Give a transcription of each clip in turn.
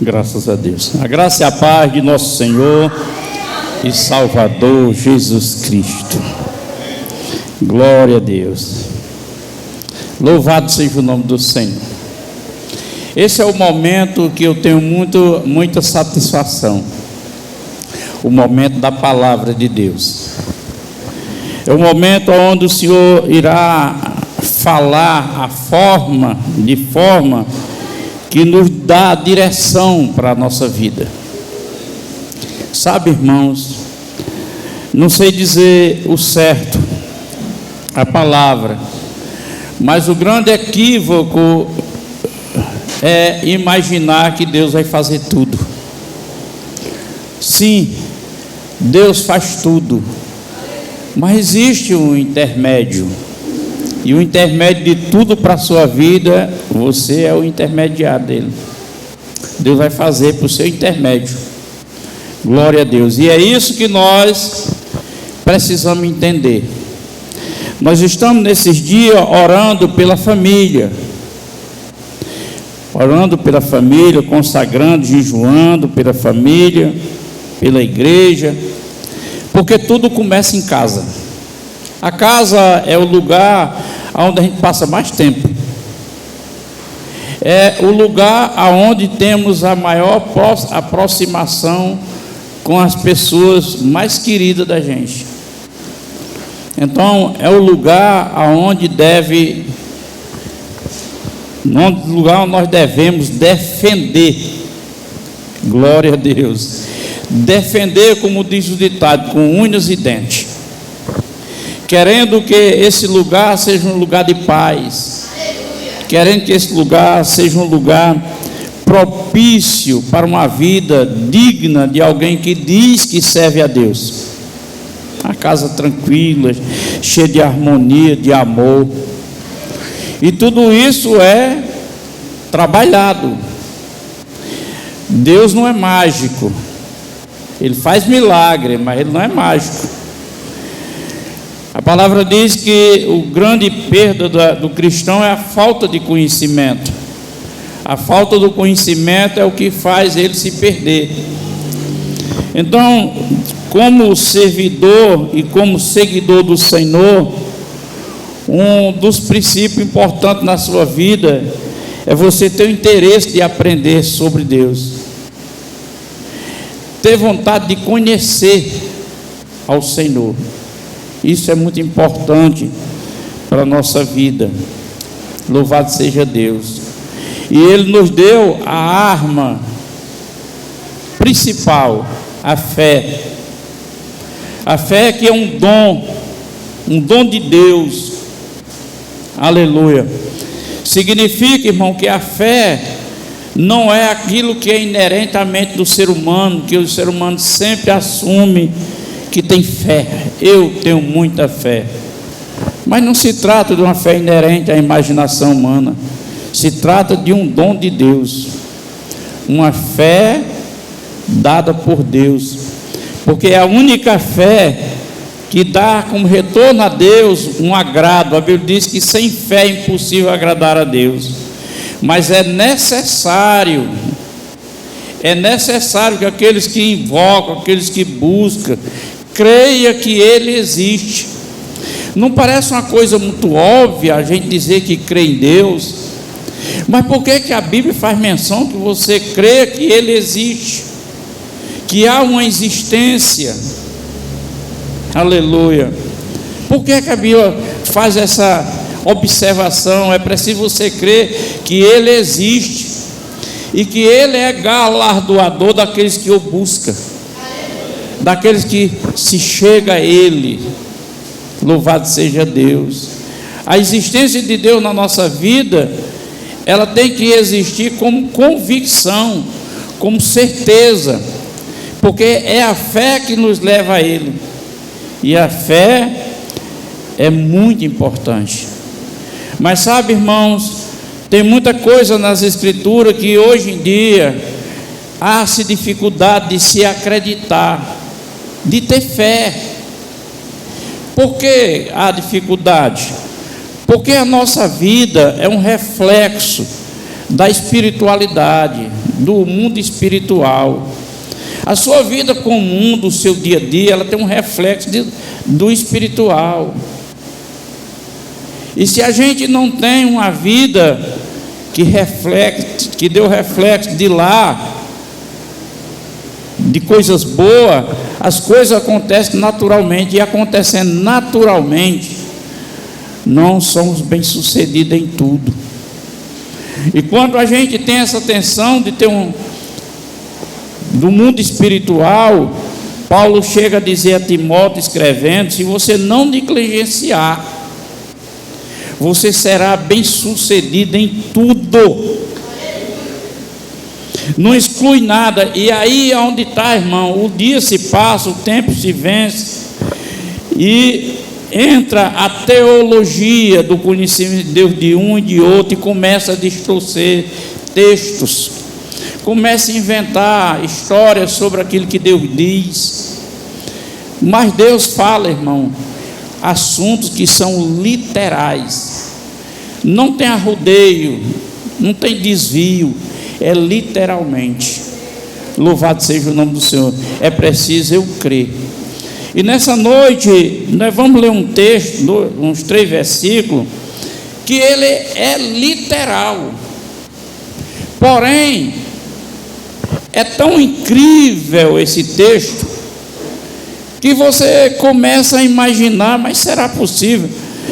Graças a Deus. A graça e a paz de nosso Senhor e Salvador Jesus Cristo. Glória a Deus. Louvado seja o nome do Senhor. Esse é o momento que eu tenho muita satisfação. O momento da palavra de Deus. É o momento onde o Senhor irá falar de forma que nos dá a direção para a nossa vida. Sabe, irmãos, não sei dizer o certo, a palavra, mas o grande equívoco é imaginar que Deus vai fazer tudo. Sim, Deus faz tudo, mas existe um intermédio. E o intermédio de tudo para a sua vida, você é o intermediário dele. Deus vai fazer por seu intermédio. Glória a Deus. E é isso que nós precisamos entender. Nós estamos nesses dias orando pela família. Orando pela família, consagrando, jejuando pela família, pela igreja. Porque tudo começa em casa. A casa é o lugar onde a gente passa mais tempo. É o lugar onde temos a maior aproximação com as pessoas mais queridas da gente. Então, é o lugar onde nós devemos defender. Glória a Deus. Defender, como diz o ditado, com unhas e dentes. Querendo que esse lugar seja um lugar de paz. Querendo que esse lugar seja um lugar propício para uma vida digna de alguém que diz que serve a Deus. Uma casa tranquila, cheia de harmonia, de amor. E tudo isso é trabalhado. Deus não é mágico. Ele faz milagre, mas ele não é mágico. A palavra diz que o grande perda do cristão é a falta de conhecimento. A falta do conhecimento é o que faz ele se perder. Então, como servidor e como seguidor do Senhor, um dos princípios importantes na sua vida é você ter o interesse de aprender sobre Deus. Ter vontade de conhecer ao Senhor. Isso é muito importante para a nossa vida. Louvado seja Deus. E Ele nos deu a arma principal, a fé. A fé que é um dom de Deus. Aleluia. Significa, irmão, que a fé não é aquilo que é inerente à mente do ser humano, que o ser humano sempre assume que tem fé. Eu tenho muita fé. Mas não se trata de uma fé inerente à imaginação humana. Se trata de um dom de Deus. Uma fé dada por Deus. Porque é a única fé que dá como retorno a Deus um agrado. A Bíblia diz que sem fé é impossível agradar a Deus. Mas é necessário que aqueles que invocam, aqueles que buscam, creia que Ele existe. Não parece uma coisa muito óbvia a gente dizer que crê em Deus, mas por que a Bíblia faz menção que você crê que Ele existe, que há uma existência? Aleluia. Por que a Bíblia faz essa observação? É preciso você crer que Ele existe e que Ele é galardoador daqueles que o buscam, daqueles que se chega a Ele. Louvado seja Deus. A existência de Deus na nossa vida, ela tem que existir como convicção, como certeza, porque é a fé que nos leva a Ele. E a fé é muito importante. Mas sabe, irmãos, tem muita coisa nas Escrituras que hoje em dia há-se dificuldade de se acreditar, de ter fé. Por que há dificuldade? Porque a nossa vida é um reflexo da espiritualidade, do mundo espiritual. A sua vida comum, do seu dia a dia, ela tem um reflexo do espiritual. E se a gente não tem uma vida que reflete, que deu reflexo de lá, de coisas boas, as coisas acontecem naturalmente, e acontecendo naturalmente, não somos bem-sucedidos em tudo. E quando a gente tem essa tensão de ter do mundo espiritual, Paulo chega a dizer a Timóteo, escrevendo: se você não negligenciar, você será bem-sucedido em tudo. Não exclui nada. E aí é onde está, irmão, o dia se passa, o tempo se vence, e entra a teologia do conhecimento de Deus de um e de outro, e começa a distorcer textos, começa a inventar histórias sobre aquilo que Deus diz. Mas Deus fala, irmão, assuntos que são literais, não tem arrodeio, não tem desvio, é literalmente. Louvado seja o nome do Senhor. É preciso eu crer. E nessa noite nós vamos ler um texto, uns 3 versículos, que ele é literal, porém é tão incrível esse texto que você começa a imaginar: mas será possível?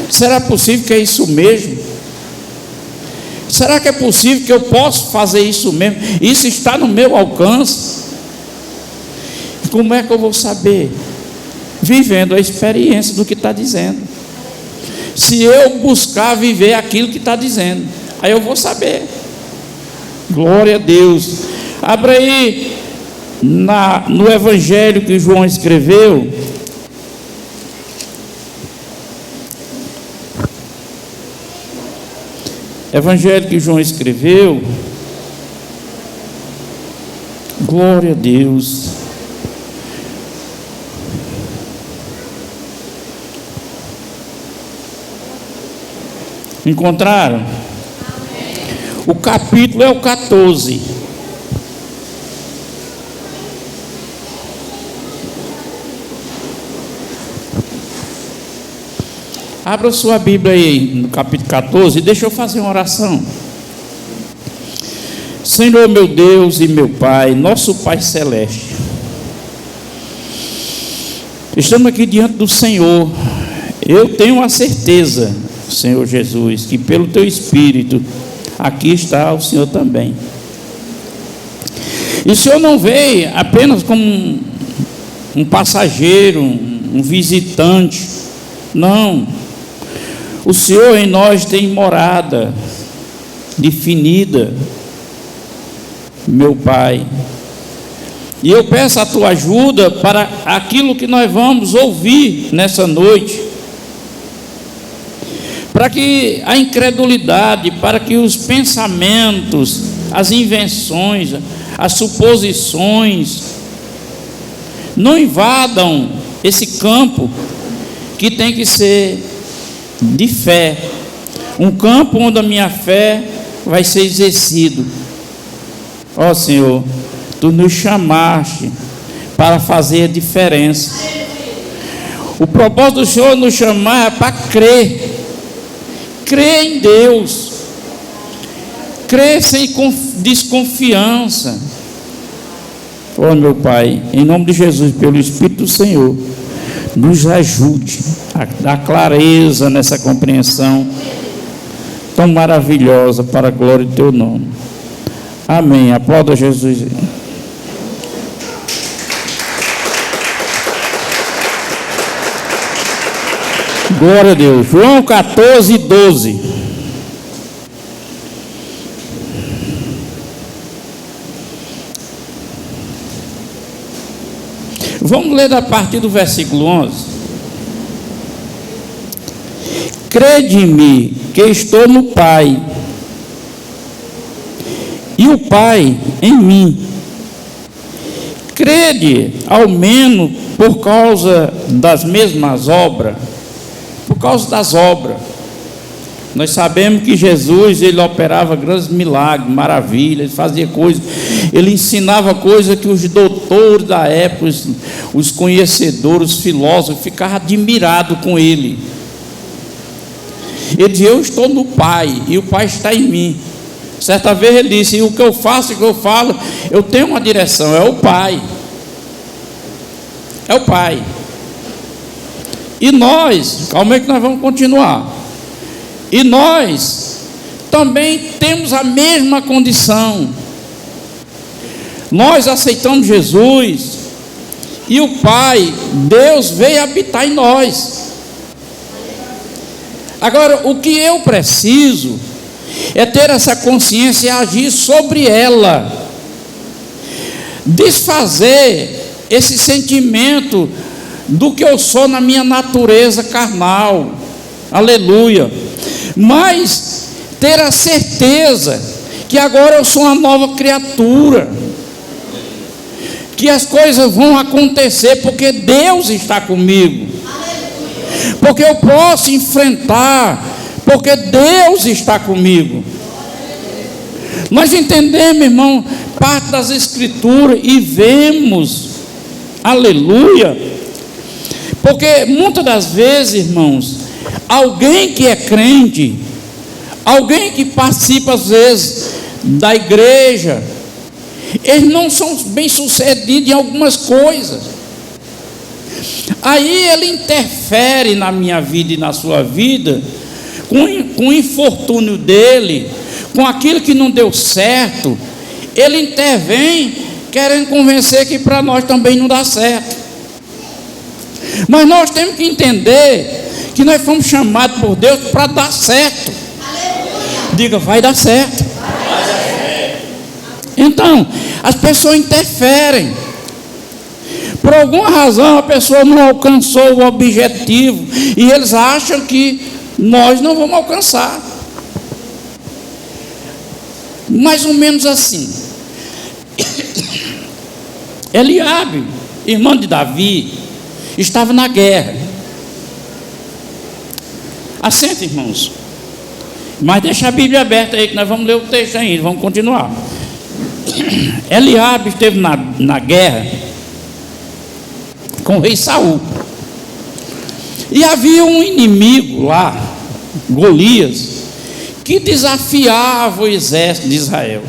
Será possível que é isso mesmo? Será que é possível que eu possa fazer isso mesmo? Isso está no meu alcance? Como é que eu vou saber? Vivendo a experiência do que está dizendo. Se eu buscar viver aquilo que está dizendo, aí eu vou saber. Glória a Deus. Abra aí no Evangelho que João escreveu. Evangelho que João escreveu. Glória a Deus. Encontraram? O capítulo é o 14. Abra sua Bíblia aí no capítulo 14 e deixa eu fazer uma oração. Senhor meu Deus e meu Pai, nosso Pai Celeste, estamos aqui diante do Senhor. Eu tenho a certeza, Senhor Jesus, que pelo Teu Espírito aqui está o Senhor também. E o Senhor não veio apenas como um passageiro, um visitante. Não. O Senhor em nós tem morada definida, meu Pai. E eu peço a Tua ajuda para aquilo que nós vamos ouvir nessa noite, para que a incredulidade, para que os pensamentos, as invenções, as suposições não invadam esse campo que tem que ser de fé, um campo onde a minha fé vai ser exercido. Ó Senhor, Tu nos chamaste para fazer a diferença. O propósito do Senhor nos chamar é para crer em Deus, crer sem desconfiança. Ó meu Pai, em nome de Jesus, pelo Espírito do Senhor, nos ajude a dar clareza nessa compreensão tão maravilhosa para a glória do Teu nome. Amém. Aplauda Jesus. Glória a Deus. João 14, 12. Vamos ler a partir do versículo 11. Crede-me que estou no Pai, e o Pai em mim. Crede, ao menos, por causa das mesmas obras, por causa das obras. Nós sabemos que Jesus, ele operava grandes milagres, maravilhas, ele fazia coisas, ele ensinava coisas que os doutores da época, os conhecedores, os filósofos, ficavam admirados com ele. Ele dizia: eu estou no Pai, e o Pai está em mim. Certa vez ele disse: e o que eu faço e o que eu falo, eu tenho uma direção, é o Pai. É o Pai. E nós, calma aí que nós vamos continuar. E nós também temos a mesma condição. Nós aceitamos Jesus, e o Pai, Deus, veio habitar em nós. Agora, o que eu preciso é ter essa consciência e agir sobre ela, desfazer esse sentimento do que eu sou na minha natureza carnal, aleluia, mas ter a certeza que agora eu sou uma nova criatura, que as coisas vão acontecer porque Deus está comigo, porque eu posso enfrentar, porque Deus está comigo. Nós entendemos, irmão, parte das Escrituras e vemos, aleluia, porque muitas das vezes, irmãos, alguém que é crente, alguém que participa às vezes da igreja, eles não são bem sucedidos em algumas coisas. Aí ele interfere na minha vida e na sua vida, com o infortúnio dele, com aquilo que não deu certo. Ele intervém querendo convencer que para nós também não dá certo. Mas nós temos que entender que nós fomos chamados por Deus para dar certo. Diga: vai dar certo. Então, as pessoas interferem. Por alguma razão a pessoa não alcançou o objetivo e eles acham que nós não vamos alcançar. Mais ou menos assim. Eliabe, irmão de Davi, estava na guerra. Assenta, irmãos. Mas deixa a Bíblia aberta aí que nós vamos ler o texto ainda, vamos continuar. Eliabe esteve na guerra com o rei Saul. E havia um inimigo lá, Golias, que desafiava o exército de Israel.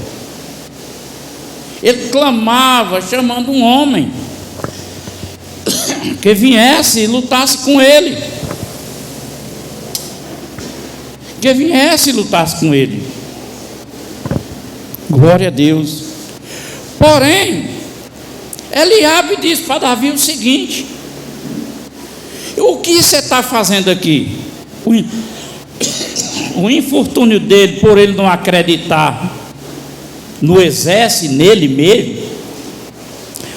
Ele clamava, chamando um homem que viesse e lutasse com ele. Que viesse e lutasse com ele. Glória a Deus. Porém, Eliabe disse para Davi o seguinte: o que você está fazendo aqui? O infortúnio dele, por ele não acreditar no exército, nele mesmo.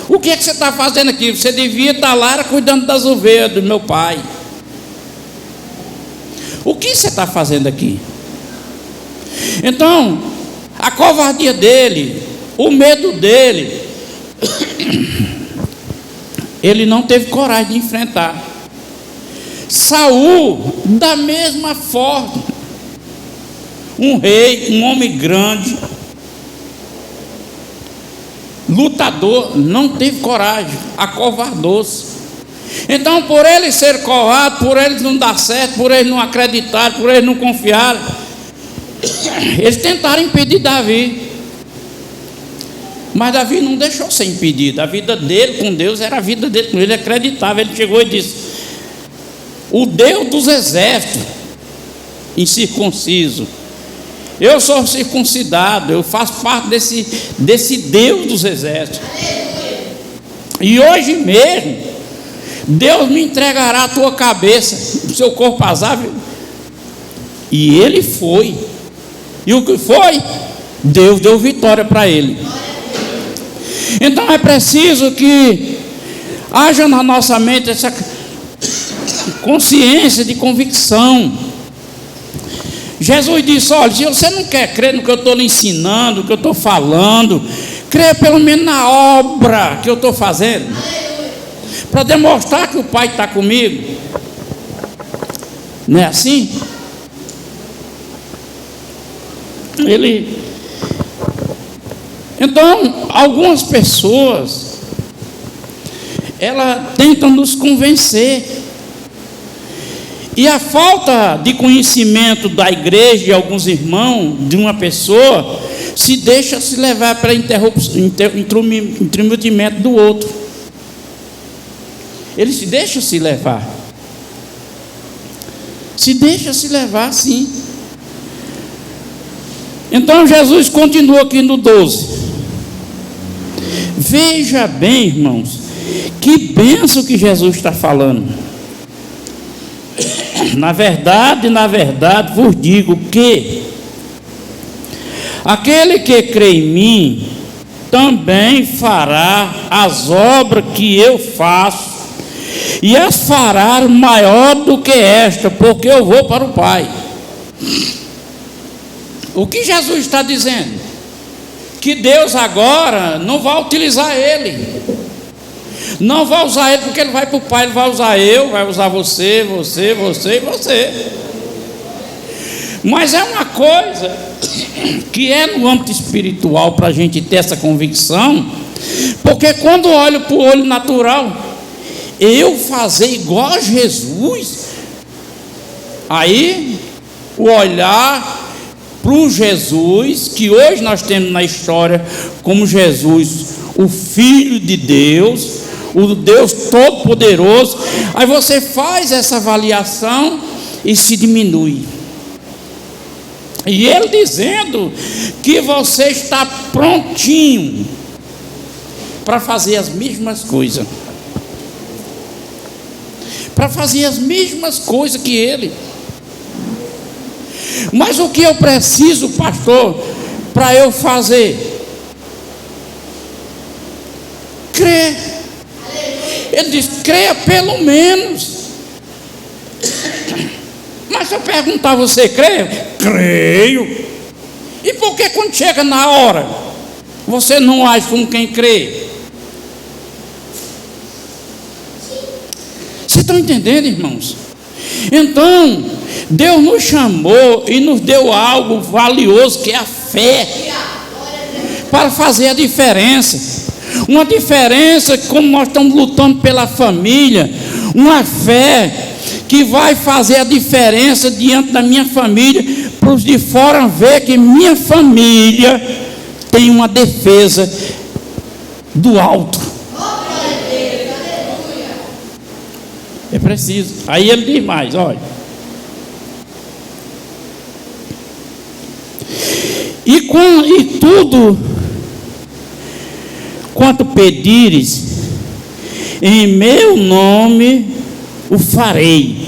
O que é que você está fazendo aqui? Você devia estar lá cuidando das ovelhas do meu pai. O que você está fazendo aqui? Então, a covardia dele, o medo dele, ele não teve coragem de enfrentar. Saul, da mesma forma, um rei, um homem grande, lutador, não teve coragem, acovardou-se. Então, por ele ser covarde, por ele não dar certo, por ele não acreditar, por ele não confiar, eles tentaram impedir Davi. Mas Davi não deixou ser impedido. A vida dele com Deus era a vida dele com ele, acreditava. Ele chegou e disse: o Deus dos exércitos, incircunciso, eu sou circuncidado, eu faço parte desse Deus dos exércitos. E hoje mesmo Deus me entregará a tua cabeça, o seu corpo azável. E ele foi. E o que foi? Deus deu vitória para ele. Então é preciso que haja na nossa mente essa consciência de convicção. Jesus disse: olha, se você não quer crer no que eu estou lhe ensinando, no que eu estou falando, crê pelo menos na obra que eu estou fazendo, para demonstrar que o Pai está comigo. Não é assim? Então, algumas pessoas, elas tentam nos convencer. E a falta de conhecimento da igreja, de alguns irmãos, de uma pessoa, se deixa se levar para intrometimento do outro. Ele se deixa se levar. Se deixa se levar, sim. Então Jesus continua aqui no 12. Veja bem, irmãos, que bênção que Jesus está falando. Na verdade, vos digo que aquele que crê em mim também fará as obras que eu faço, e as fará maior do que esta, porque eu vou para o Pai. O que Jesus está dizendo? Que Deus agora não vai utilizar ele. Não vai usar ele porque ele vai para o Pai. Ele vai usar eu, vai usar você e você. Mas é uma coisa que é no âmbito espiritual para a gente ter essa convicção. Porque quando olho para o olho natural, eu fazer igual a Jesus, aí o olhar para o Jesus que hoje nós temos na história como Jesus, o Filho de Deus, o Deus Todo-Poderoso, aí você faz essa avaliação e se diminui. E ele dizendo que você está prontinho para fazer as mesmas coisas. Para fazer as mesmas coisas que ele. Mas o que eu preciso, pastor, para eu fazer? Crer. Ele diz, creia pelo menos. Mas se eu perguntar, você crê? Creio. E por que quando chega na hora, você não age como quem crê? Vocês estão entendendo, irmãos? Então, Deus nos chamou e nos deu algo valioso, que é a fé, para fazer a diferença. Uma diferença, como nós estamos lutando pela família, uma fé que vai fazer a diferença diante da minha família, para os de fora ver que minha família tem uma defesa do alto. É preciso. Aí ele diz mais, olha. E tudo quanto pedires em meu nome o farei,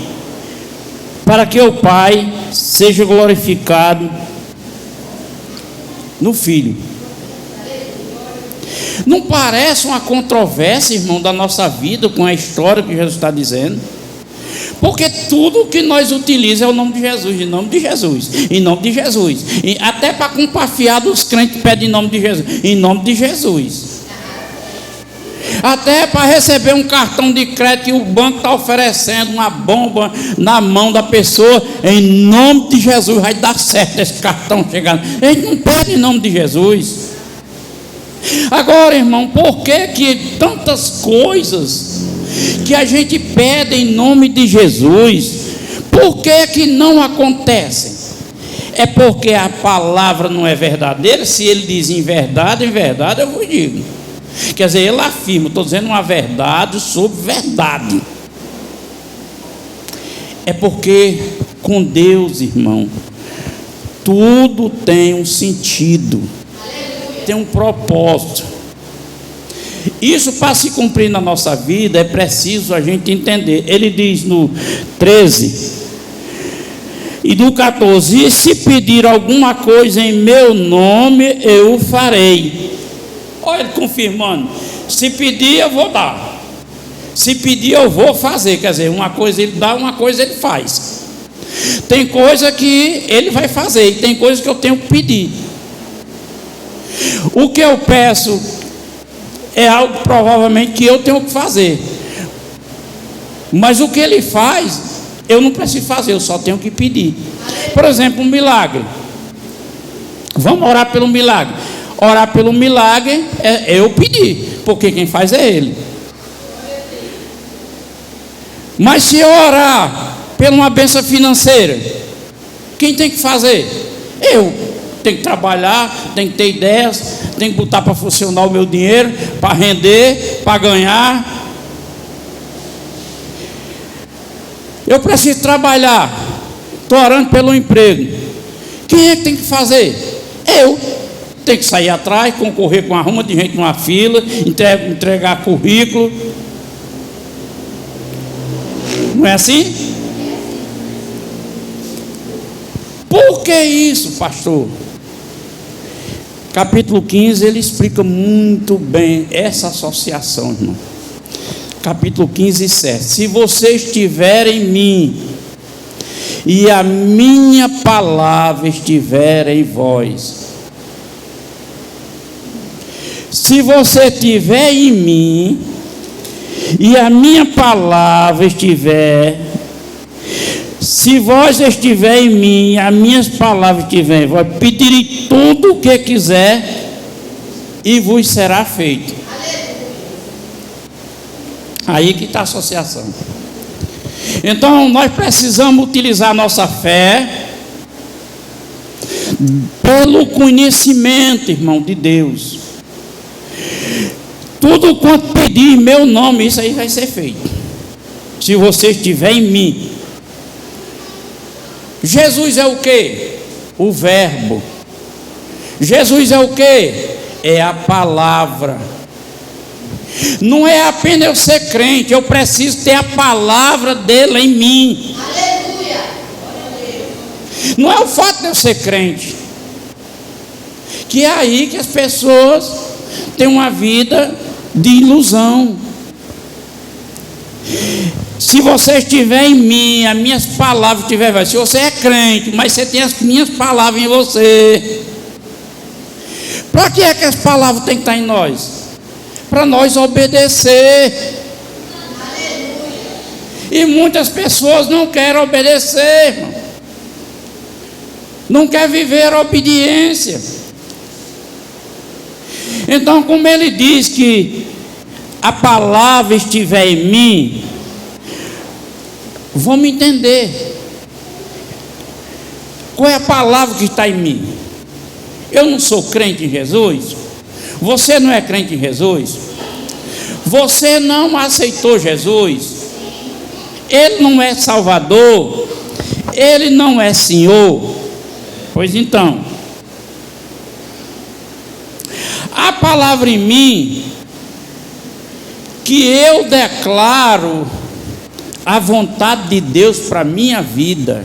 para que o Pai seja glorificado no Filho. Não parece uma controvérsia, irmão, da nossa vida com a história que Jesus está dizendo? Porque tudo que nós utilizamos é o nome de Jesus, em nome de Jesus, em nome de Jesus. E até para compafiar dos crentes pedem em nome de Jesus, em nome de Jesus. Até para receber um cartão de crédito que o banco está oferecendo uma bomba na mão da pessoa, em nome de Jesus vai dar certo esse cartão chegando. Eles não pedem em nome de Jesus. Agora, irmão, por que tantas coisas que a gente pede em nome de Jesus, por que não acontecem? É porque a palavra não é verdadeira. Se ele diz em verdade eu vos digo. Quer dizer, ele afirma, estou dizendo uma verdade sobre verdade. É porque com Deus, irmão, tudo tem um sentido, tem um propósito. Isso, para se cumprir na nossa vida, é preciso a gente entender. Ele diz no 13 e no 14: e se pedir alguma coisa em meu nome, eu o farei. Olha ele confirmando: se pedir eu vou dar, se pedir eu vou fazer. Quer dizer, uma coisa ele dá, uma coisa ele faz. Tem coisa que ele vai fazer e tem coisa que eu tenho que pedir. O que eu peço é algo provavelmente que eu tenho que fazer, mas o que ele faz eu não preciso fazer, eu só tenho que pedir. Por exemplo, um milagre. Vamos orar pelo milagre. Orar pelo milagre é eu pedir, porque quem faz é Ele. Mas se eu orar por uma bênção financeira, quem tem que fazer? Eu. Tenho que trabalhar, tenho que ter ideias, tenho que botar para funcionar o meu dinheiro, para render, para ganhar. Eu preciso trabalhar, estou orando pelo emprego. Quem é que tem que fazer? Eu. Tenho que sair atrás, concorrer com uma ruma de gente numa fila, entregar currículo. Não é assim? Por que isso, pastor? Capítulo 15, ele explica muito bem essa associação, irmão. Capítulo 15, 7. Se você estiver em mim, e a minha palavra estiver em vós. Se você estiver em mim, e a minha palavra estiver, se vós estiver em mim, as minhas palavras estiverem em vós, pedirei tudo o que quiser, e vos será feito. Aí que está a associação. Então nós precisamos utilizar a nossa fé pelo conhecimento, irmão, de Deus. Tudo quanto pedir em meu nome, isso aí vai ser feito. Se você estiver em mim. Jesus é o quê? O verbo. Jesus é o quê? É a palavra. Não é apenas eu ser crente, eu preciso ter a palavra dele em mim. Aleluia. Não é o fato de eu ser crente, que é aí que as pessoas têm uma vida de ilusão. Se você estiver em mim, as minhas palavras estiverem, se você é crente, mas você tem as minhas palavras em você, para que é que as palavras têm que estar em nós? Para nós obedecer. E muitas pessoas não querem obedecer, irmão. Não quer viver a obediência. Então, como ele diz que a palavra estiver em mim, vamos entender qual é a palavra que está em mim. Eu não sou crente em Jesus. Você não é crente em Jesus. Você não aceitou Jesus. Ele não é Salvador. Ele não é Senhor. Pois então, a palavra em mim, que eu declaro a vontade de Deus para a minha vida.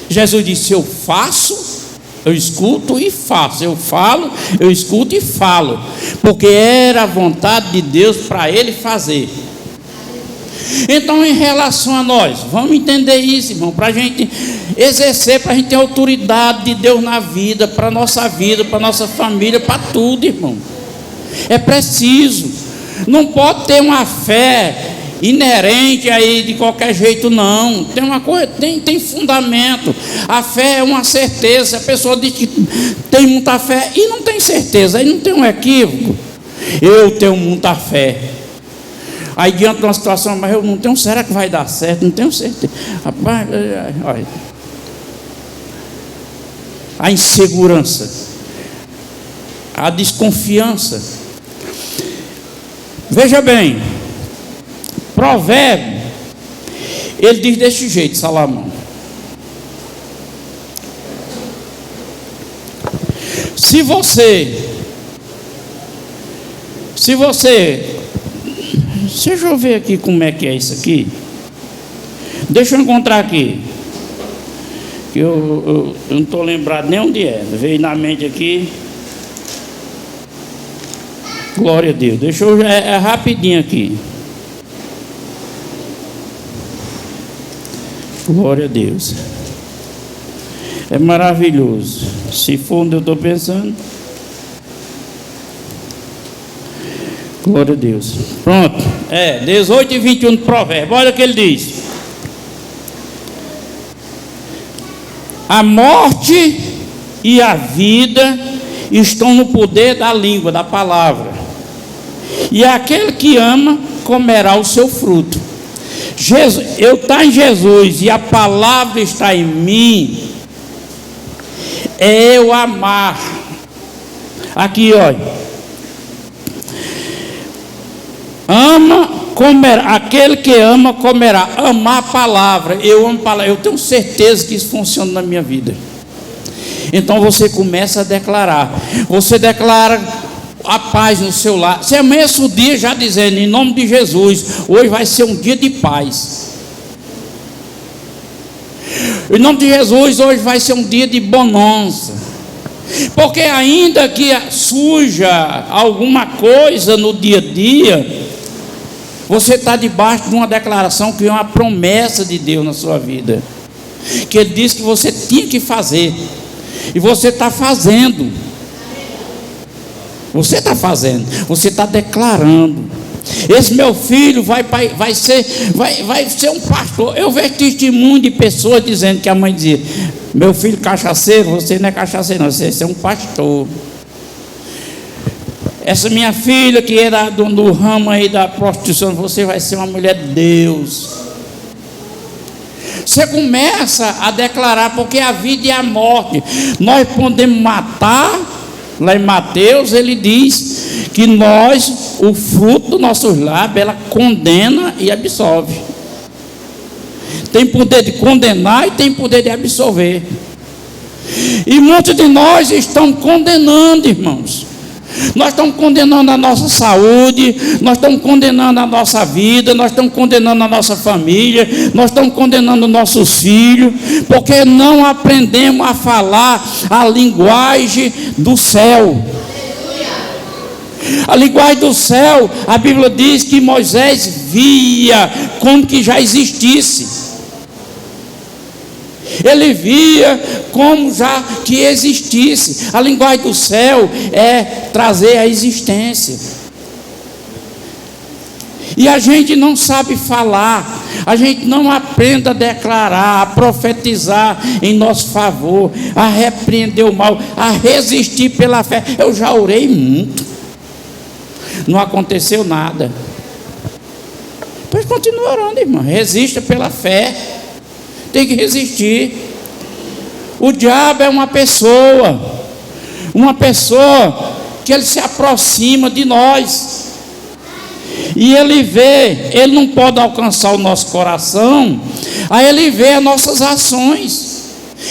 Jesus disse: eu faço, eu escuto e faço. Eu falo, eu escuto e falo. Porque era a vontade de Deus para ele fazer. Então, em relação a nós, vamos entender isso, irmão, para a gente exercer, para a gente ter autoridade de Deus na vida, para a nossa vida, para a nossa família, para tudo, irmão. É preciso. Não pode ter uma fé inerente aí de qualquer jeito, não. Tem uma coisa, tem fundamento. A fé é uma certeza. A pessoa diz que tem muita fé e não tem certeza, aí não tem um equívoco. Eu tenho muita fé. Aí diante de uma situação, mas eu não tenho, será que vai dar certo? Não tenho certeza. Rapaz, olha. A insegurança, a desconfiança. Veja bem, Provérbio, ele diz desse jeito, Salomão: se você, deixa eu ver aqui como é que é isso aqui. Deixa eu encontrar aqui, que eu não estou lembrado nem onde é. Veio na mente aqui. Glória a Deus. Deixa eu, é rapidinho aqui. Glória a Deus. É maravilhoso. Se for onde eu estou pensando. Glória a Deus. Pronto. 18 e 21 do Provérbio. Olha o que ele diz: a morte e a vida estão no poder da língua, da palavra. E aquele que ama comerá o seu fruto. Eu estou em Jesus e a palavra está em mim. É eu amar. Aqui, olha. Aquele que ama comerá. Amar a palavra. Eu amo a palavra. Eu tenho certeza que isso funciona na minha vida. Então você começa a declarar. Você declara a paz no seu lar. Você amanhece o dia já dizendo: em nome de Jesus, hoje vai ser um dia de paz. Em nome de Jesus, hoje vai ser um dia de bonança. Porque ainda que suja alguma coisa no dia a dia, você está debaixo de uma declaração que é uma promessa de Deus na sua vida, que Ele disse que você tinha que fazer, e você está fazendo. Você está fazendo, você está declarando. Esse meu filho vai ser um pastor. Eu vejo testemunho de pessoas dizendo que a mãe dizia: meu filho cachaceiro, você não é cachaceiro não, você é um pastor. Essa minha filha que era do ramo aí da prostituição, você vai ser uma mulher de Deus. Você começa a declarar, porque a vida e a morte nós podemos matar. Lá em Mateus ele diz que nós, o fruto dos nossos lábios, ela condena e absolve. Tem poder de condenar e tem poder de absolver. E muitos de nós estão condenando, irmãos. Nós estamos condenando a nossa saúde, nós estamos condenando a nossa vida, nós estamos condenando a nossa família, nós estamos condenando nossos filhos, porque não aprendemos a falar a linguagem do céu. A linguagem do céu, a Bíblia diz que Moisés via como que já existisse. Ele via como já que existisse. A linguagem do céu é trazer a existência. E a gente não sabe falar, a gente não aprende a declarar, a profetizar em nosso favor, a repreender o mal, a resistir pela fé. Eu já orei muito, não aconteceu nada. Pois continua orando, irmão. Resista pela fé. Tem que resistir. O diabo é uma pessoa que ele se aproxima de nós, e ele não pode alcançar o nosso coração, aí ele vê as nossas ações,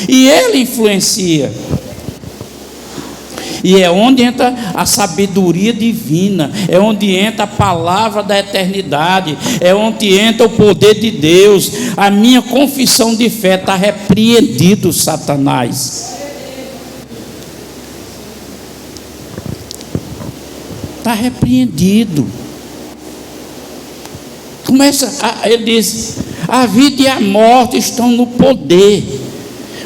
e ele influencia. E é onde entra a sabedoria divina, é onde entra a palavra da eternidade, é onde entra o poder de Deus. A minha confissão de fé está repreendido, Satanás. Está repreendido. Ele diz: a vida e a morte estão no poder.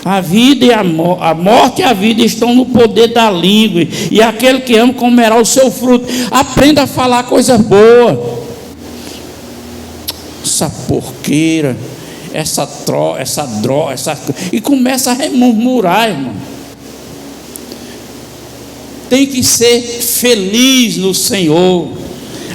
A vida e a morte e a vida estão no poder da língua, e aquele que ama comerá o seu fruto. Aprenda a falar coisa boa. Essa porqueira, essa droga, e começa a murmurar, irmão. Tem que ser feliz no Senhor.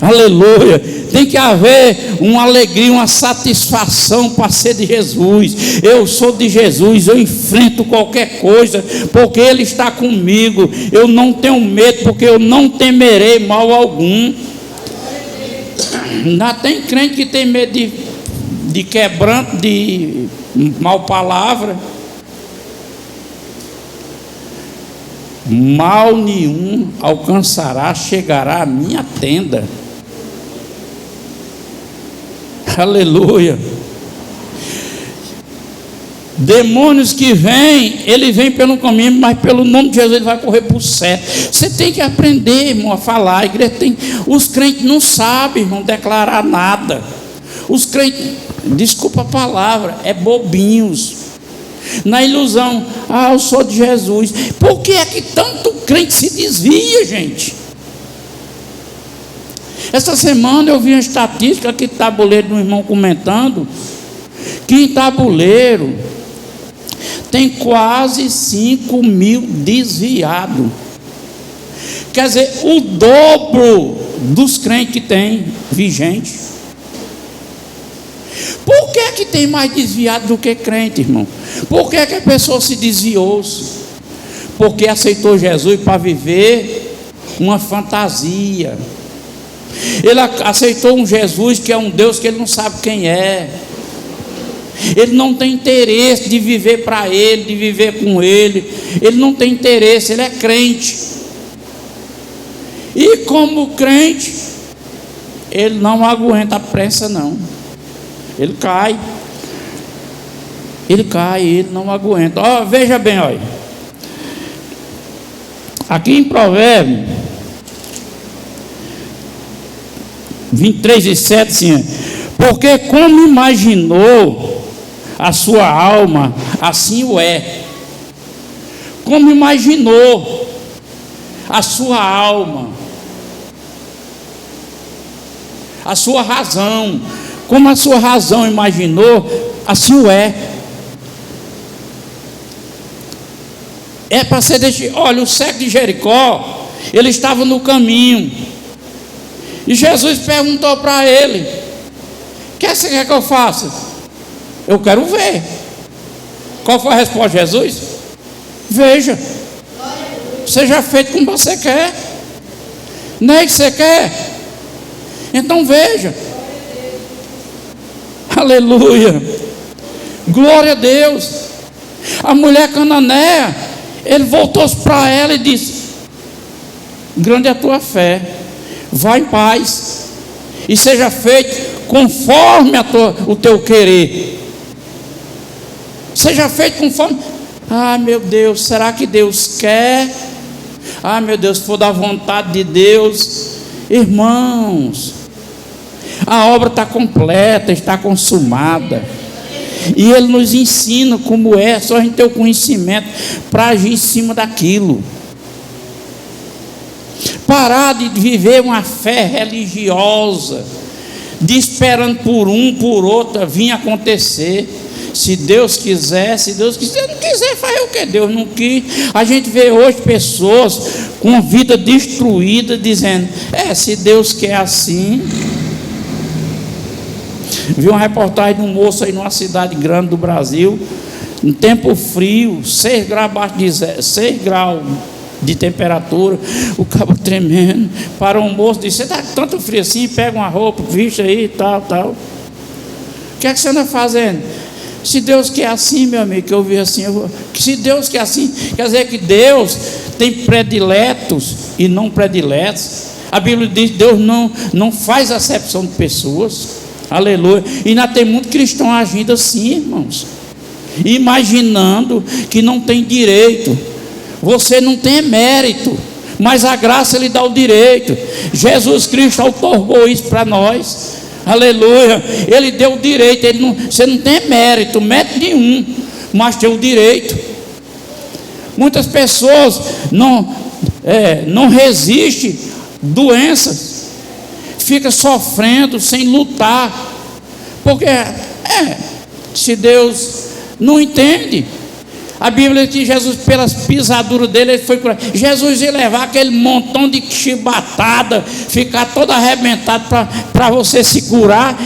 Aleluia. Tem que haver uma alegria, uma satisfação para ser de Jesus. Eu sou de Jesus, eu enfrento qualquer coisa, porque Ele está comigo. Eu não tenho medo, porque eu não temerei mal algum. Ainda tem crente que tem medo de quebranto, de mal palavra. Mal nenhum alcançará, chegará à minha tenda. Aleluia. Demônios que vêm, ele vem pelo caminho, mas pelo nome de Jesus ele vai correr por certo. Você tem que aprender, irmão, a falar. A igreja os crentes não sabem, irmão, declarar nada. Os crentes, desculpa a palavra, é bobinhos. Na ilusão: eu sou de Jesus. Por que é que tanto crente se desvia, gente? Essa semana eu vi uma estatística aqui de Tabuleiro, de um irmão comentando, que em Tabuleiro tem quase 5.000 desviados. Quer dizer, o dobro dos crentes que tem vigente. Por que tem mais desviado do que crente, irmão? Por que a pessoa se desviou? Porque aceitou Jesus para viver uma fantasia. Ele aceitou um Jesus que é um Deus que ele não sabe quem é. Ele não tem interesse de viver para ele, de viver com ele. Ele não tem interesse, ele é crente. E como crente, ele não aguenta a pressa não. Ele cai, ele não aguenta. Ó, veja bem, olha. Aqui em Provérbios 23:7, assim, porque como imaginou a sua alma, assim o é. Como imaginou a sua alma, a sua razão, como a sua razão imaginou, assim o é. É para ser deixado. Olha, o cego de Jericó, ele estava no caminho, e Jesus perguntou para ele: o que você quer que eu faça? Eu quero ver. Qual foi a resposta de Jesus? Veja, seja feito como você quer. Não é que você quer? Então veja. Aleluia, glória a Deus. A mulher cananeia, ele voltou para ela e disse: grande é a tua fé, vá em paz e seja feito conforme o teu querer. Seja feito conforme. Ah, meu Deus, será que Deus quer? Ah, meu Deus, se for da vontade de Deus. Irmãos, a obra está completa, está consumada. E Ele nos ensina como é, só a gente ter o conhecimento para agir em cima daquilo. Parar de viver uma fé religiosa, de esperando por um, por outro, vir acontecer. Se Deus quiser, se Deus quiser, não quiser, faz o que Deus não quis. A gente vê hoje pessoas com vida destruída, dizendo: se Deus quer assim. Vi uma reportagem de um moço aí numa cidade grande do Brasil, em tempo frio, 6 graus abaixo de 6 graus de temperatura, o cabo tremendo. Para um moço, disse: você está com tanto frio assim? Pega uma roupa, viste aí, tal. O que é que você anda fazendo? Se Deus quer assim, meu amigo, que eu vi assim, se Deus quer assim, quer dizer que Deus tem prediletos e não prediletos. A Bíblia diz que Deus não faz acepção de pessoas. Aleluia. E ainda tem muito cristão agindo assim, irmãos, imaginando que não tem direito. Você não tem mérito, mas a graça lhe dá o direito. Jesus Cristo outorgou isso para nós. Aleluia. Ele deu o direito. Você não tem mérito nenhum, mas tem o direito. Muitas pessoas não resistem doenças, fica sofrendo sem lutar, porque se Deus não entende. A Bíblia diz que Jesus, pelas pisaduras dele, ele foi curado. Jesus ia levar aquele montão de chibatada, ficar todo arrebentado para você se curar.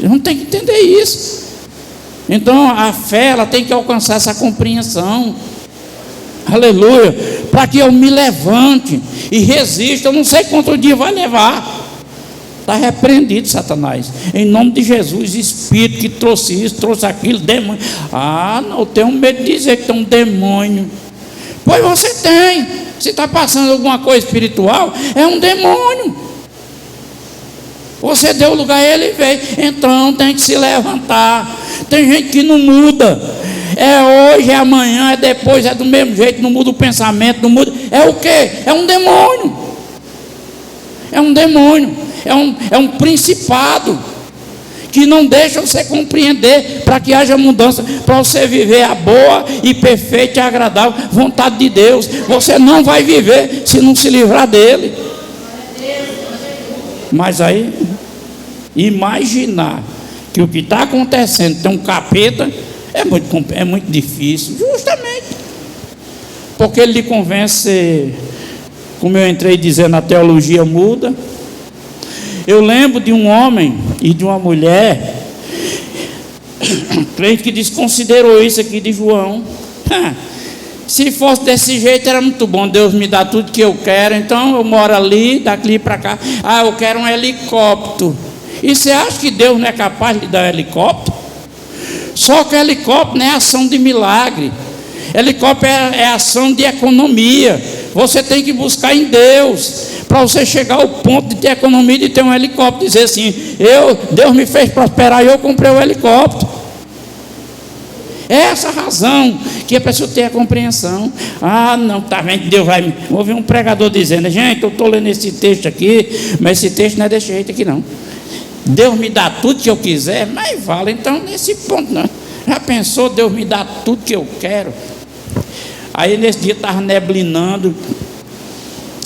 Não tem que entender isso. Então a fé, ela tem que alcançar essa compreensão. Aleluia. Para que eu me levante e resista. Eu não sei quanto dia vai levar. Está repreendido, Satanás, em nome de Jesus. Espírito que trouxe isso, trouxe aquilo, demônio. Não, eu tenho medo de dizer que tem um demônio. Pois você tem. Se está passando alguma coisa espiritual, é um demônio. Você deu lugar a ele e veio. Então tem que se levantar. Tem gente que não muda. É hoje, é amanhã, é depois, é do mesmo jeito, não muda o pensamento, não muda. É o quê? É um demônio. É um demônio. É um principado que não deixa você compreender, para que haja mudança, para você viver a boa e perfeita e agradável vontade de Deus. Você não vai viver se não se livrar dele. Mas aí, imaginar que o que está acontecendo tem um capeta, É muito difícil, justamente. Porque ele lhe convence, como eu entrei dizendo, a teologia muda. Eu lembro de um homem e de uma mulher, crente, que desconsiderou isso aqui de João. Se fosse desse jeito era muito bom, Deus me dá tudo que eu quero, então eu moro ali, daqui para cá. Eu quero um helicóptero. E você acha que Deus não é capaz de dar um helicóptero? Só que helicóptero não é ação de milagre. Helicóptero é ação de economia. Você tem que buscar em Deus para você chegar ao ponto de ter economia, de ter um helicóptero, dizer assim: Deus me fez prosperar e eu comprei o helicóptero. É essa a razão que a pessoa tem a compreensão. Não, tá vendo? Deus vai. Ouvi um pregador dizendo: gente, eu estou lendo esse texto aqui, mas esse texto não é desse jeito aqui não. Deus me dá tudo que eu quiser, mas vale, então nesse ponto não. Já pensou, Deus me dá tudo que eu quero? Aí nesse dia estava neblinando,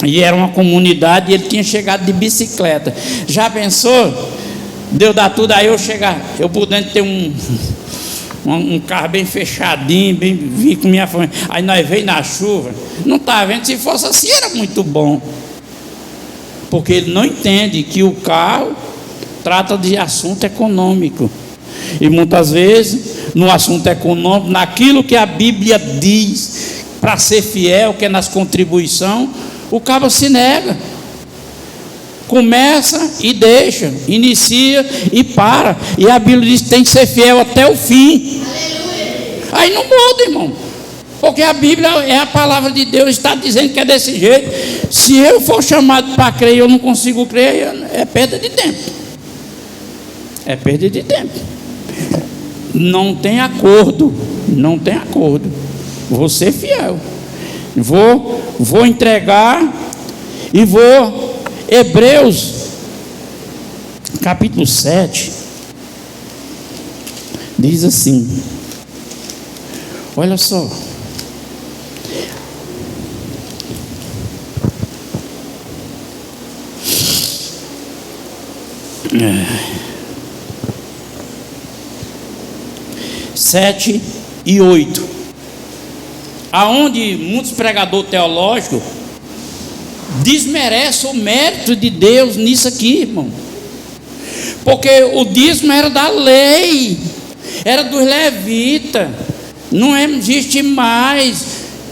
e era uma comunidade, e ele tinha chegado de bicicleta. Já pensou? Deus dá tudo, aí eu chegar, eu podendo ter um carro bem fechadinho, bem, vim com minha família. Aí nós veio na chuva, não estava vendo, se fosse assim era muito bom. Porque ele não entende que o carro trata de assunto econômico. E muitas vezes, no assunto econômico, naquilo que a Bíblia diz para ser fiel, que é nas contribuições, o cabo se nega. Começa e deixa, inicia e para. E a Bíblia diz que tem que ser fiel até o fim. Aleluia. Aí não muda, irmão. Porque a Bíblia é a palavra de Deus, está dizendo que é desse jeito. Se eu for chamado para crer e eu não consigo crer, é perda de tempo. É perda de tempo. Não tem acordo. Não tem acordo. Vou ser fiel. Vou entregar e vou. Hebreus capítulo 7 diz assim, olha só, sete e 8, aonde muitos pregadores teológicos desmerece o mérito de Deus nisso aqui, irmão. Porque o dízimo era da lei, era dos levitas, não existe mais.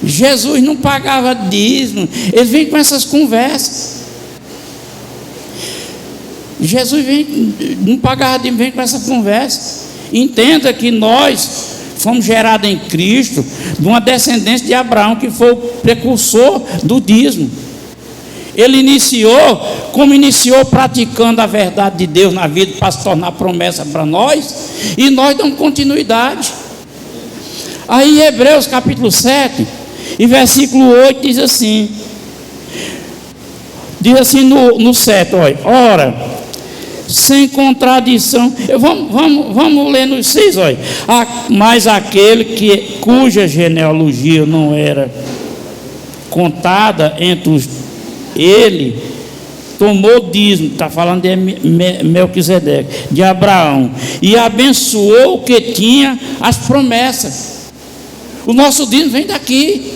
Jesus não pagava dízimo. Eles vêm com essas conversas. Jesus não pagava dízimo, vem com essa conversa. Entenda que nós fomos gerados em Cristo, de uma descendência de Abraão, que foi o precursor do dízimo. Ele iniciou praticando a verdade de Deus na vida para se tornar promessa para nós, e nós damos continuidade. Aí Hebreus capítulo 7 e versículo 8 diz assim no 7, olha, ora, sem contradição, vamos ler nos 6, olha, mas aquele cuja genealogia não era contada entre os ele tomou dízimo, está falando de Melquisedeque, de Abraão, e abençoou o que tinha as promessas. O nosso dízimo vem daqui.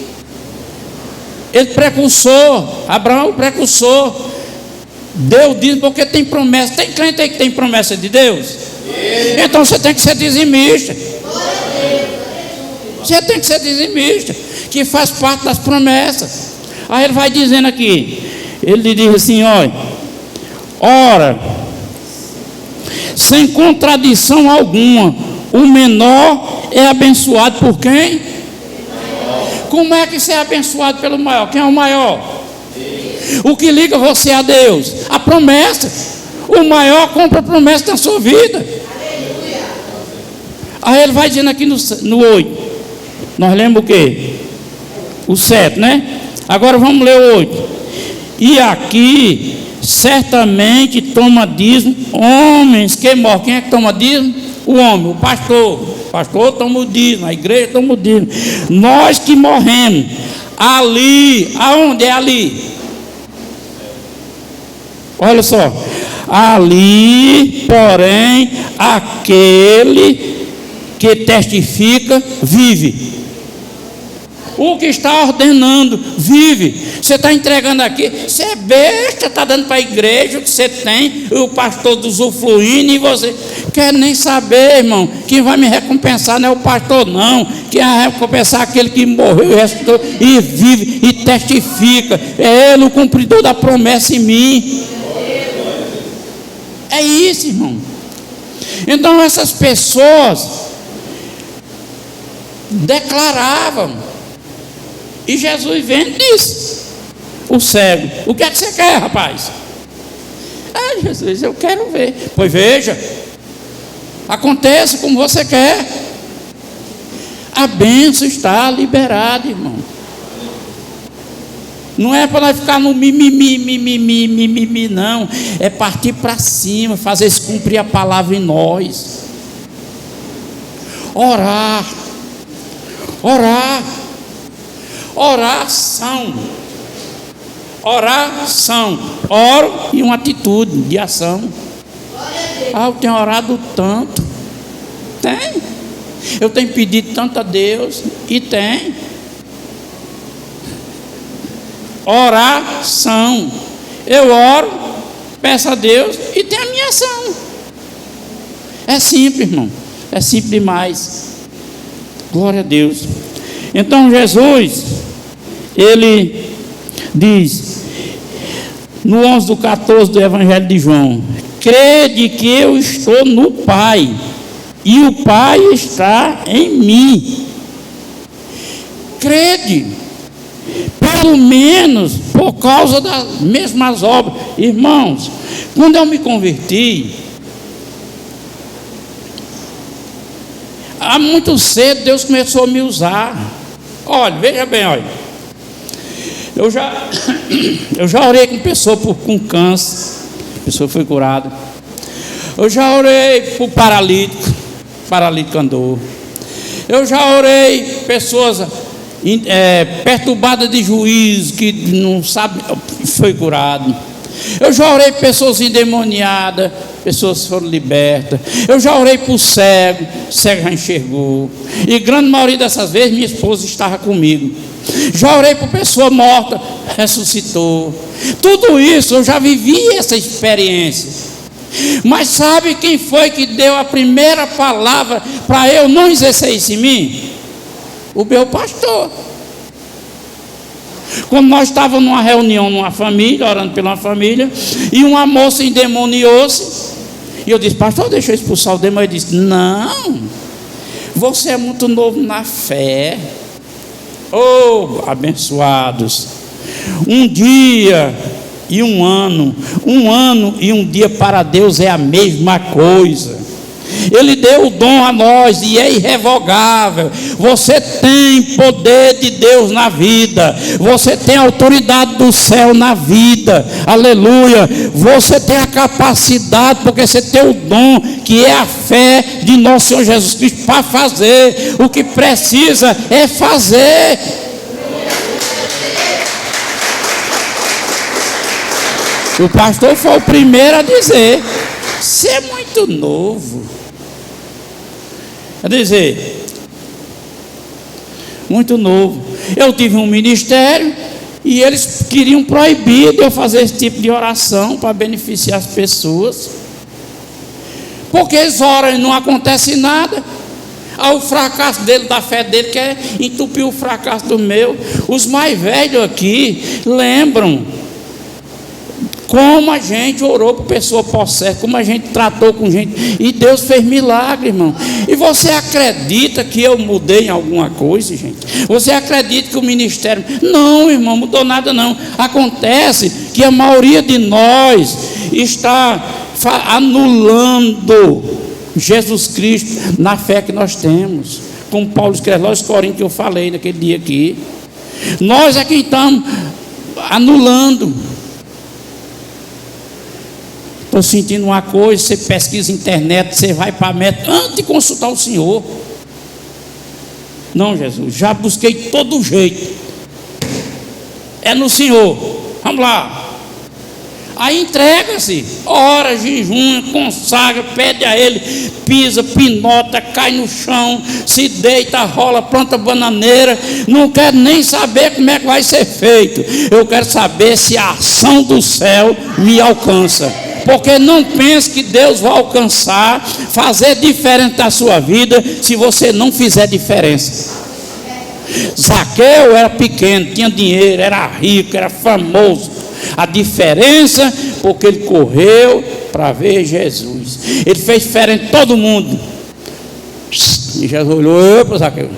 Ele precursor, Abraão o precursor, deu dízimo porque tem promessa. Tem crente aí que tem promessa de Deus? Então você tem que ser dizimista. Você tem que ser dizimista, que faz parte das promessas. Aí ele vai dizendo aqui, ele diz assim, olha, ora, sem contradição alguma, o menor é abençoado por quem? Como é que você é abençoado pelo maior? Quem é o maior? O que liga você a Deus? A promessa. O maior compra a promessa na sua vida. Aí ele vai dizendo aqui no 8, nós lemos o quê? O 7, né? Agora vamos ler o 8. E aqui certamente toma dízimo homens que morrem. Quem é que toma dízimo? O homem, o pastor. O pastor toma o dízimo, a igreja toma o dízimo. Nós que morremos ali, aonde é ali? Olha só, ali, porém, aquele que testifica, vive. O que está ordenando, vive. Você está entregando aqui, você é besta, está dando para a igreja o que você tem, o pastor usufruindo, e você quer nem saber, irmão. Quem vai me recompensar não é o pastor, não. Quem vai recompensar é aquele que morreu e ressuscitou e vive e testifica. É Ele o cumpridor da promessa em mim. É isso, irmão. Então essas pessoas declaravam. E Jesus vem e disse: o cego, o que é que você quer, rapaz? Ah, Jesus, eu quero ver. Pois veja, aconteça como você quer. A bênção está liberada, irmão. Não é para nós ficar no mimimi, não. É partir para cima, fazer se cumprir a palavra em nós. Orar. Oração. Oro e uma atitude de ação. Ah, eu tenho orado tanto. Tem. Eu tenho pedido tanto a Deus. E tem. Oração. Eu oro, peço a Deus e tem a minha ação. É simples, irmão. É simples demais. Glória a Deus. Então Jesus, ele diz no 11:14 do Evangelho de João: crede que eu estou no Pai e o Pai está em mim. Crede, pelo menos por causa das mesmas obras. Irmãos, quando eu me converti, há muito cedo Deus começou a me usar. Olha, veja bem, olha. Eu já orei com pessoa com câncer, a pessoa foi curada. Eu já orei por paralítico andou. Eu já orei pessoas perturbadas de juízo, que não sabe, foi curado. Eu já orei pessoas endemoniadas, pessoas foram libertas. Eu já orei por cego já enxergou. E grande maioria dessas vezes minha esposa estava comigo. Já orei por pessoa morta, ressuscitou. Tudo isso eu já vivi essa experiência. Mas sabe quem foi que deu a primeira palavra para eu não exercer isso em mim? O meu pastor. Quando nós estávamos numa reunião, numa família, orando pela família, e uma moça endemoniou-se, e eu disse: pastor, deixa eu expulsar o demônio. Ele disse: não, você é muito novo na fé. Oh, abençoados. Um dia e um ano e um dia para Deus é a mesma coisa. Ele deu o dom a nós e é irrevogável. Você tem poder de Deus na vida. Você tem autoridade do céu na vida. Aleluia. Você tem a capacidade, porque você tem o dom, que é a fé de nosso Senhor Jesus Cristo, para fazer. O que precisa é fazer. O pastor foi o primeiro a dizer: você é muito novo. Quer dizer, muito novo. Eu tive um ministério e eles queriam proibir de eu fazer esse tipo de oração para beneficiar as pessoas, porque eles oram e não acontece nada. O fracasso dele, da fé dele, quer entupir o fracasso do meu. Os mais velhos aqui lembram como a gente orou por pessoa possessa, como a gente tratou com gente, e Deus fez milagre, irmão. E você acredita que eu mudei em alguma coisa, gente? Você acredita que o ministério... Não, irmão, mudou nada não. Acontece que a maioria de nós está anulando Jesus Cristo na fé que nós temos. Como Paulo escreve lá aos Coríntios, que eu falei naquele dia aqui. Nós é quem estamos anulando. Estou sentindo uma coisa, você pesquisa na internet, você vai para a meta, antes de consultar o Senhor. Não, Jesus, já busquei todo jeito. É no Senhor. Vamos lá. Aí entrega-se, ora, jejum, consagra, pede a Ele, pisa, pinota, cai no chão, se deita, rola, planta bananeira, não quero nem saber como é que vai ser feito, eu quero saber se a ação do céu me alcança. Porque não pense que Deus vai alcançar, fazer diferente da sua vida, se você não fizer diferença. Zaqueu era pequeno, tinha dinheiro, era rico, era famoso. A diferença, porque ele correu para ver Jesus. Ele fez diferente de todo mundo. E Jesus olhou para Zaqueu.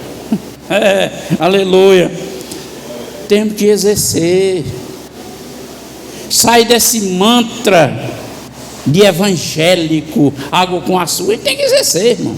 Aleluia. Temos que exercer. Sai desse mantra de evangélico, água com açúcar. Ele tem que exercer, irmão.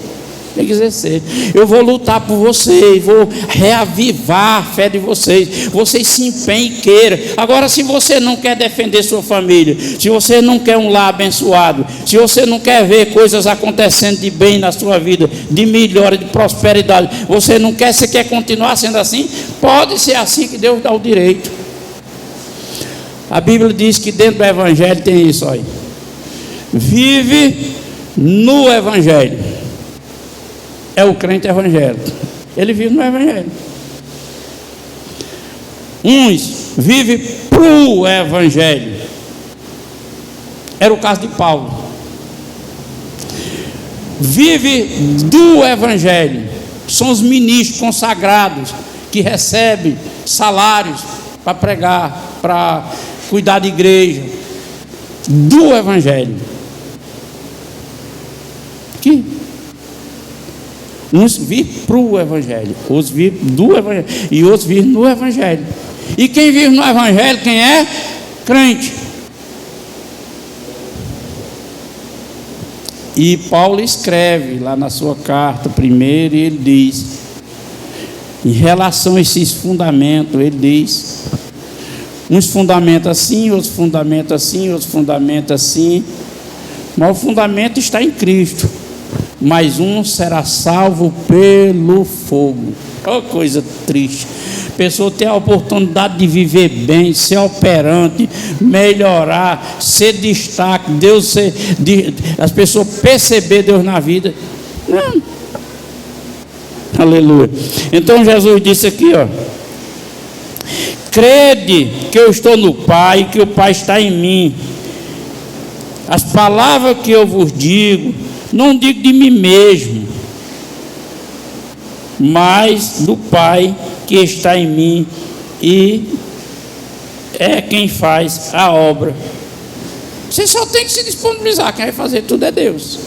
Tem que exercer. Eu vou lutar por vocês, vou reavivar a fé de vocês. Vocês se empenhem e queiram. Agora, se você não quer defender sua família, se você não quer um lar abençoado, se você não quer ver coisas acontecendo de bem na sua vida, de melhora, de prosperidade, você não quer, você quer continuar sendo assim, pode ser assim, que Deus dá o direito. A Bíblia diz que dentro do evangelho tem isso aí. Vive no evangelho. É o crente evangélico. Ele vive no evangelho. Uns vivem pro evangelho. Era o caso de Paulo. Vive do evangelho. São os ministros consagrados que recebem salários para pregar, para cuidar de igreja. Do evangelho. Que uns vivem para o evangelho, outros vivem do evangelho, e outros vivem no evangelho. E quem vive no evangelho, quem é? Crente. E Paulo escreve lá na sua carta primeiro, e ele diz, em relação a esses fundamentos, ele diz, uns fundamentos assim, outros fundamentos assim, outros fundamentos assim, mas o fundamento está em Cristo. Mas um será salvo pelo fogo. Oh, coisa triste. A pessoa tem a oportunidade de viver bem, ser operante, melhorar, ser destaque, Deus ser, as pessoas perceber Deus na vida. Não. Aleluia. Então Jesus disse aqui, ó: crede que eu estou no Pai e que o Pai está em mim. As palavras que eu vos digo, não digo de mim mesmo, mas do Pai que está em mim, e é quem faz a obra. Você só tem que se disponibilizar. Quem vai fazer tudo é Deus.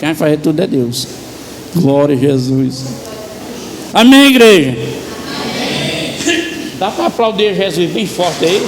Quem vai fazer tudo é Deus. Glória a Jesus. Amém, igreja? Amém. Dá para aplaudir Jesus bem forte aí?